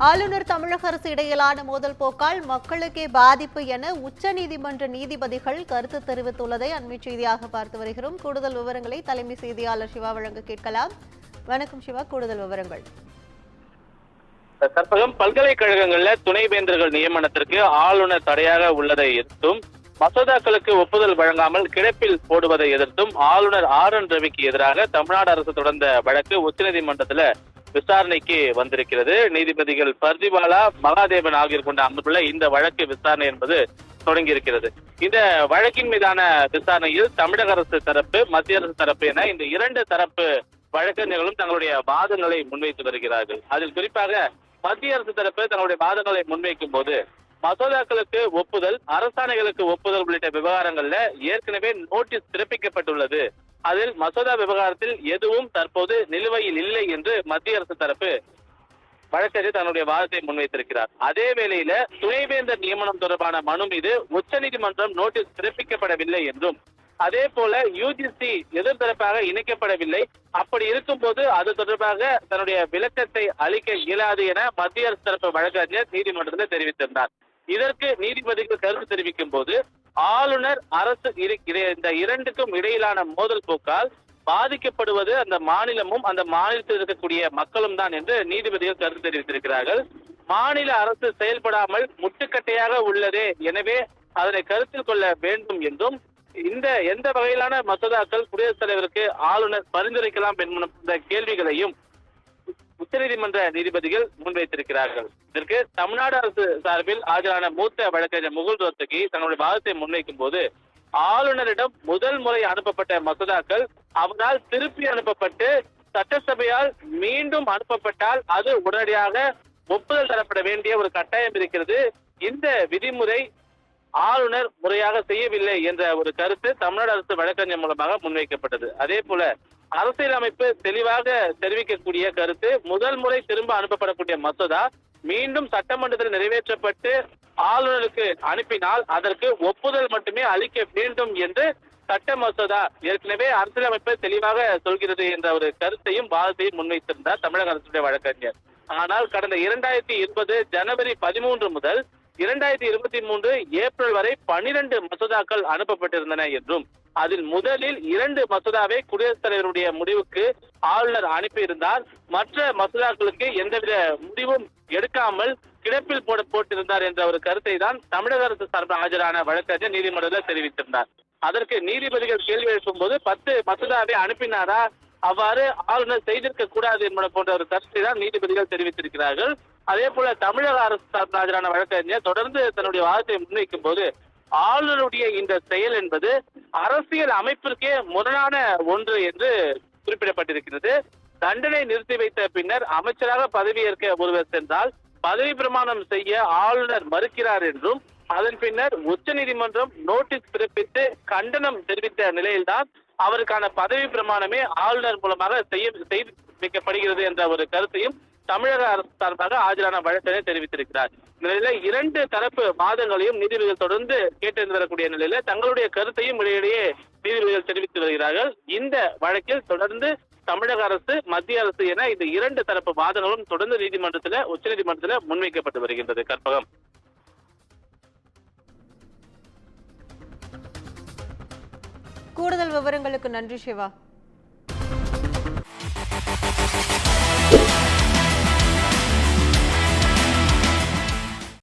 ஆளுநர் தமிழக அரசு இடையிலான மோதல் போக்கால் மக்களுக்கே பாதிப்பு என உச்சநீதிமன்ற நீதிபதிகள் கருத்து தெரிவித்துள்ளதை அண்மை செய்தியாக பார்த்து வருகிறோம். கூடுதல் விவரங்களை தலைமை செய்தியாளர் சிவா வழங்க கேட்கலாம். வணக்கம் சிவா, கூடுதல் விவரங்கள். கற்பகம், பல்கலைக்கழகங்கள்ல துணைவேந்தர்கள் நியமனத்திற்கு ஆளுநர் தடையாக உள்ளதை எதிர்த்தும் மசோதாக்களுக்கு ஒப்புதல் வழங்காமல் கிடப்பில் போடுவதை எதிர்த்தும் ஆளுநர் RN ரவிக்கு எதிராக தமிழ்நாடு அரசு தொடர்ந்த வழக்கு உச்சநீதிமன்றத்துல விசாரணைக்கு வந்திருக்கிறது. நீதிபதிகள் பர்திவாலா, மகாதேவன் ஆகியோர் கொண்ட அமர்வுள்ள இந்த வழக்கு விசாரணை என்பது தொடங்கி இருக்கிறது. இந்த வழக்கின் மீதான விசாரணையில் தமிழக அரசு தரப்பு, மத்திய அரசு தரப்பு என இந்த இரண்டு தரப்பு வழக்கறிஞர்களும் தங்களுடைய வாதங்களை முன்வைத்து வருகிறார்கள். அதில் குறிப்பாக மத்திய அரசு தரப்பு தங்களுடைய வாதங்களை முன்வைக்கும் போது மசோதாக்களுக்கு ஒப்புதல், அரசாணைகளுக்கு ஒப்புதல் உள்ளிட்ட விவகாரங்கள்ல ஏற்கனவே நோட்டீஸ் பிறப்பிக்கப்பட்டுள்ளது. அதில் மசோதா விவகாரத்தில் எதுவும் தற்போது நிலுவையில் இல்லை என்று மத்திய அரசு தரப்பு வழக்கறிஞர் தன்னுடைய வாதத்தை முன்வைத்திருக்கிறார். அதே வேளையில துணைவேந்தர் நியமனம் தொடர்பான மனு மீது உச்சநீதிமன்றம் நோட்டீஸ் பிறப்பிக்கப்படவில்லை என்றும், அதே போல UGC எதிர்த்தரப்பாக இணைக்கப்படவில்லை, அப்படி இருக்கும் போது அது தொடர்பாக தன்னுடைய விளக்கத்தை அளிக்க இயலாது என மத்திய அரசு தரப்பு வழக்கறிஞர் நீதிமன்றத்தில் தெரிவித்திருந்தார். இதற்கு நீதிபதிகள் கருத்து தெரிவிக்கும் போது ஆளுநர் அரசு இந்த இரண்டுக்கும் இடையிலான மோதல் போக்கால் பாதிக்கப்படுவது அந்த மாநிலமும் அந்த மாநிலத்தில் இருக்கக்கூடிய மக்களும் தான் என்று நீதிபதிகள் கருத்து தெரிவித்திருக்கிறார்கள். மாநில அரசு செயல்படாமல் முட்டுக்கட்டையாக உள்ளதே, எனவே அதனை கருத்தில் கொள்ள வேண்டும் என்றும், எந்த வகையிலான மசோதாக்கள் குடியரசுத் தலைவருக்கு ஆளுநர் பரிந்துரைக்கலாம் என்ற கேள்விகளையும் உச்சநீதிமன்ற நீதிபதிகள் முன்வைத்திருக்கிறார்கள். இதற்கு தமிழ்நாடு அரசு சார்பில் ஆஜரான மூத்த வழக்கறிஞர் முகுல் ரோத்தகி தன்னுடைய வாதத்தை முன்வைக்கும் போது, ஆளுநரிடம் முதல் முறை அனுப்பப்பட்ட மசோதாக்கள் அவரால் திருப்பி அனுப்பப்பட்டு சட்டசபையால் மீண்டும் அனுப்பப்பட்டால் அது உடனடியாக ஒப்புதல் தரப்பட வேண்டிய ஒரு கட்டாயம் இருக்கிறது. இந்த விதிமுறை ஆளுநர் முறையாக செய்யவில்லை என்ற ஒரு கருத்து தமிழ்நாடு அரசு வழக்கறிஞர் மூலமாக முன்வைக்கப்பட்டது. அதே போல அரசியலமைப்பு தெளிவாக தெரிவிக்கக்கூடிய கருத்து, முதல் முறை திரும்ப அனுப்பப்படக்கூடிய மசோதா மீண்டும் சட்டமன்றத்தில் நிறைவேற்றப்பட்டு ஆளுநருக்கு அனுப்பினால் அதற்கு ஒப்புதல் மட்டுமே அளிக்க வேண்டும் என்று சட்ட மசோதா ஏற்கனவே அரசியலமைப்பு தெளிவாக சொல்கிறது என்ற ஒரு கருத்தையும் வாதத்தையும் முன்வைத்திருந்தார் தமிழக அரசுடைய வழக்கறிஞர். ஆனால் கடந்த 2020 ஜனவரி 13 முதல் 2023 ஏப்ரல் வரை 12 மசோதாக்கள் அனுப்பப்பட்டிருந்தன என்றும், அதில் முதலில் 2 மசோதாவை குடியரசுத் தலைவருடைய முடிவுக்கு ஆளுநர் அனுப்பியிருந்தார். மற்ற மசோதாக்களுக்கு எந்தவித முடிவும் எடுக்காமல் கிடப்பில் போட்டிருந்தார் என்ற ஒரு கருத்தை தான் தமிழக அரசு சார்பில் ஆஜரான வழக்கறிஞர் நீதிமன்றத்தில் தெரிவித்திருந்தார். அதற்கு நீதிபதிகள் கேள்வி எழுப்பும் போது 10 மசோதாவை அனுப்பினாரா, அவ்வாறு ஆளுநர் செய்திருக்க கூடாது என்பது போன்ற ஒரு கருத்தை தான் நீதிபதிகள் தெரிவித்திருக்கிறார்கள். அதே போல தமிழக அரசு சார்பில் ஆஜரான வழக்கறிஞர் தொடர்ந்து தன்னுடைய வாதத்தை முன்வைக்கும் போது, ஆளுநருடைய இந்த செயல் என்பது அரசியல் அமைப்பிற்கே முரணான ஒன்று என்று குறிப்பிடப்பட்டிருக்கிறது. தண்டனை நிறுத்தி வைத்த பின்னர் அமைச்சராக பதவியேற்க ஒருவர் சென்றால் பதவி பிரமாணம் செய்ய ஆளுநர் மறுக்கிறார் என்றும், அதன் பின்னர் உச்சநீதிமன்றம் நோட்டீஸ் பிறப்பித்து கண்டனம் தெரிவித்த நிலையில்தான் அவருக்கான பதவி பிரமாணமே ஆளுநர் மூலமாக செய்து வைக்கப்படுகிறது என்ற ஒரு கருத்தையும் தமிழக அரசு சார்பாக ஆஜரான வழக்கறிஞர் தெரிவித்திருக்கிறார். நிலையில 2 தரப்பு வாதங்களையும் நீதிபதிகள் தொடர்ந்து கேட்டறிந்து வரக்கூடிய நிலையில தங்களுடைய கருத்தையும் இடையிடையே நீதிபதிகள் தெரிவித்து வருகிறார்கள். இந்த வழக்கில் தொடர்ந்து தமிழக அரசு, மத்திய அரசு என இந்த 2 தரப்பு வாதங்களும் தொடர்ந்து உச்சநீதிமன்றத்தில் முன்வைக்கப்பட்டு வருகின்றது. கற்பகம், கூடுதல் விவரங்களுக்கு நன்றி சிவா.